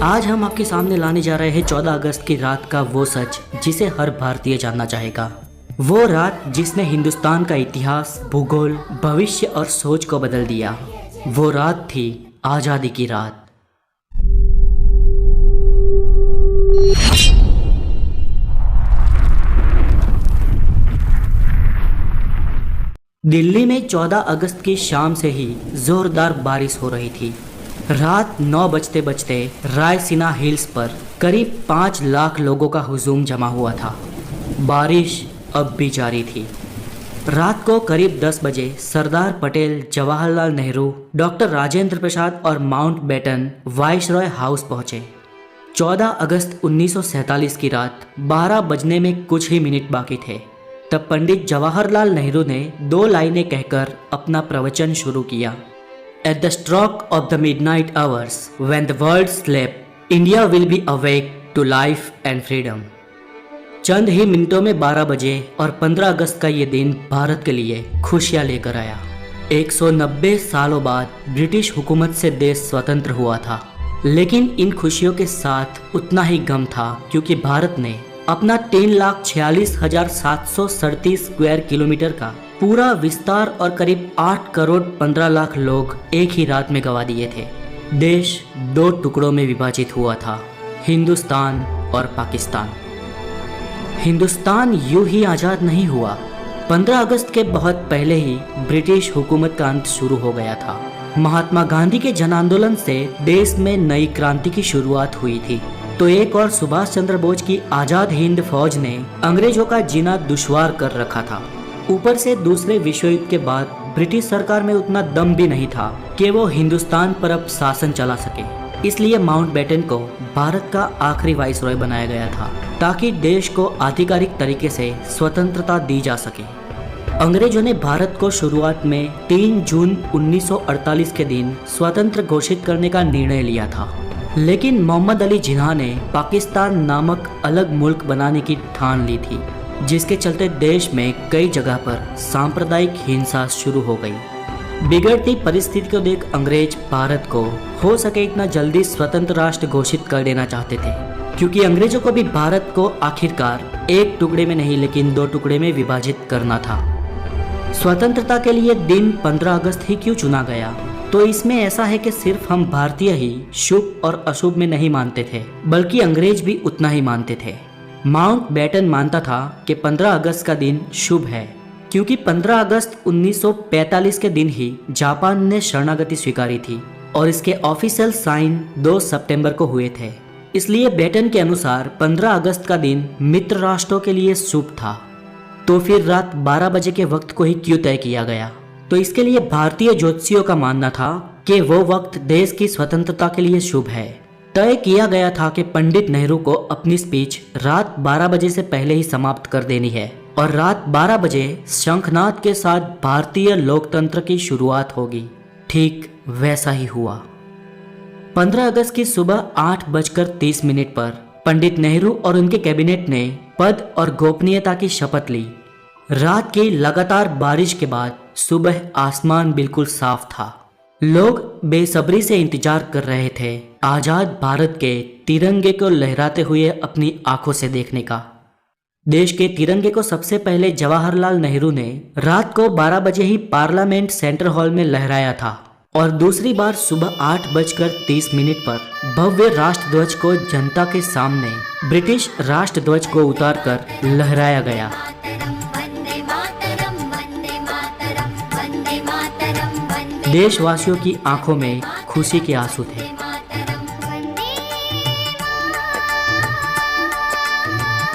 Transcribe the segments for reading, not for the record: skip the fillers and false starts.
आज हम आपके सामने लाने जा रहे हैं 14 अगस्त की रात का वो सच जिसे हर भारतीय जानना चाहेगा। वो रात जिसने हिंदुस्तान का इतिहास, भूगोल, भविष्य और सोच को बदल दिया। वो रात थी आज़ादी की रात। दिल्ली में 14 अगस्त की शाम से ही जोरदार बारिश हो रही थी। रात 9 बजते बजते रायसीना हिल्स पर करीब 5 लाख लोगों का हुजूम जमा हुआ था। बारिश अब भी जारी थी। रात को करीब 10 बजे सरदार पटेल, जवाहरलाल नेहरू, डॉक्टर राजेंद्र प्रसाद और माउंटबेटन वाइसरॉय हाउस पहुंचे। 14 अगस्त 1947 की रात 12 बजने में कुछ ही मिनट बाकी थे। तब पंडित जवाहरलाल नेहरू ने 2 लाइनें कहकर अपना प्रवचन शुरू किया। At the stroke of the midnight hours, when the world slept, India will be awake to life and freedom. चंद ही मिनटों में 12 बजे और 15 अगस्त का ये दिन भारत के लिए खुशियां लेकर आया। 190 सालों बाद ब्रिटिश हुकूमत से देश स्वतंत्र हुआ था, लेकिन इन खुशियों के साथ उतना ही गम था, क्योंकि भारत ने अपना 3,46,737 स्क्वायर किलोमीटर का पूरा विस्तार और करीब 8 करोड़ 15 लाख लोग एक ही रात में गंवा दिए थे। देश 2 टुकड़ों में विभाजित हुआ था, हिंदुस्तान और पाकिस्तान। हिंदुस्तान यूं ही आज़ाद नहीं हुआ। 15 अगस्त के बहुत पहले ही ब्रिटिश हुकूमत का अंत शुरू हो गया था। महात्मा गांधी के जन आंदोलन से देश में नई क्रांति की शुरुआत हुई थी, तो एक और सुभाष चंद्र बोस की आज़ाद हिंद फौज ने अंग्रेजों का जीना दुश्वार कर रखा था। ऊपर से दूसरे विश्व युद्ध के बाद ब्रिटिश सरकार में उतना दम भी नहीं था कि वो हिंदुस्तान पर अब शासन चला सके। इसलिए माउंटबेटन को भारत का आखिरी वाइसरॉय बनाया गया था, ताकि देश को आधिकारिक तरीके से स्वतंत्रता दी जा सके। अंग्रेजों ने भारत को शुरुआत में 3 जून 1948 के दिन स्वतंत्र घोषित करने का निर्णय लिया था, लेकिन मोहम्मद अली जिन्ना ने पाकिस्तान नामक अलग मुल्क बनाने की ठान ली थी, जिसके चलते देश में कई जगह पर सांप्रदायिक हिंसा शुरू हो गई। बिगड़ती परिस्थिति को देख अंग्रेज भारत को हो सके इतना जल्दी स्वतंत्र राष्ट्र घोषित कर देना चाहते थे, क्योंकि अंग्रेजों को भी भारत को आखिरकार एक टुकड़े में नहीं लेकिन 2 टुकड़े में विभाजित करना था। स्वतंत्रता के लिए दिन 15 अगस्त ही क्यों चुना गया? तो इसमें ऐसा है कि सिर्फ हम भारतीय ही शुभ और अशुभ में नहीं मानते थे, बल्कि अंग्रेज भी उतना ही मानते थे। माउंटबेटन मानता था कि 15 अगस्त का दिन शुभ है, क्योंकि 15 अगस्त 1945 के दिन ही जापान ने शरणागति स्वीकारी थी और इसके ऑफिशियल साइन 2 सितंबर को हुए थे। इसलिए बेटन के अनुसार 15 अगस्त का दिन मित्र राष्ट्रों के लिए शुभ था। तो फिर रात 12 बजे के वक्त को ही क्यों तय किया गया? तो इसके लिए भारतीय ज्योतिषियों का मानना था कि वो वक्त देश की स्वतंत्रता के लिए शुभ है। तय किया गया था कि पंडित नेहरू को अपनी स्पीच रात 12 बजे से पहले ही समाप्त कर देनी है और रात 12 बजे शंखनाद के साथ भारतीय लोकतंत्र की शुरुआत होगी। ठीक वैसा ही हुआ। 15 अगस्त की सुबह 8:30 पर पंडित नेहरू और उनके कैबिनेट ने पद और गोपनीयता की शपथ ली। रात की लगातार बारिश के बाद सुबह आसमान बिल्कुल साफ था। लोग बेसब्री से इंतजार कर रहे थे आजाद भारत के तिरंगे को लहराते हुए अपनी आंखों से देखने का। देश के तिरंगे को सबसे पहले जवाहरलाल नेहरू ने रात को 12 बजे ही पार्लियामेंट सेंट्रल हॉल में लहराया था और दूसरी बार सुबह 8:30 पर भव्य राष्ट्रध्वज को जनता के सामने ब्रिटिश राष्ट्रध्वज को उतारकर लहराया गया। देशवासियों की आंखों में खुशी के आंसू थे।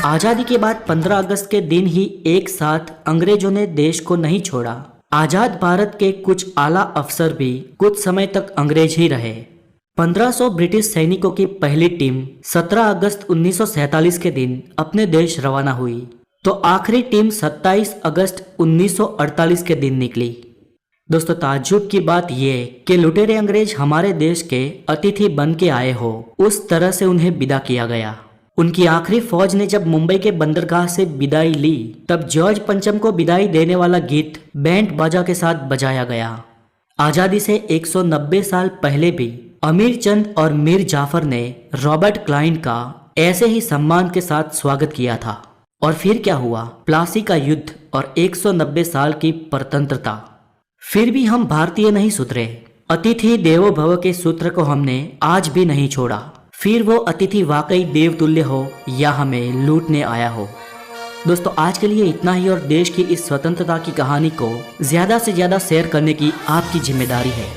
आजादी के बाद 15 अगस्त के दिन ही एक साथ अंग्रेजों ने देश को नहीं छोड़ा। आजाद भारत के कुछ आला अफसर भी कुछ समय तक अंग्रेज ही रहे। 1500 ब्रिटिश सैनिकों की पहली टीम 17 अगस्त 1947 के दिन अपने देश रवाना हुई, तो आखिरी टीम 27 अगस्त 1948 के दिन निकली। दोस्तों, ताज्जुब की बात यह कि लुटेरे अंग्रेज हमारे देश के अतिथि बन के आए हो, उस तरह से उन्हें विदा किया गया। उनकी आखिरी फौज ने जब मुंबई के बंदरगाह से विदाई ली, तब जॉर्ज पंचम को विदाई देने वाला गीत बैंड बाजा के साथ बजाया गया। आज़ादी से 190 साल पहले भी अमीर चंद और मीर जाफर ने रॉबर्ट क्लाइव का ऐसे ही सम्मान के साथ स्वागत किया था। और फिर क्या हुआ? प्लासी का युद्ध और 190 साल की परतंत्रता। फिर भी हम भारतीय नहीं सुधरे। अतिथि देवो भव के सूत्र को हमने आज भी नहीं छोड़ा। फिर वो अतिथि वाकई देवतुल्य हो या हमें लूटने आया हो। दोस्तों, आज के लिए इतना ही और देश की इस स्वतंत्रता की कहानी को ज्यादा से ज्यादा शेयर करने की आपकी जिम्मेदारी है।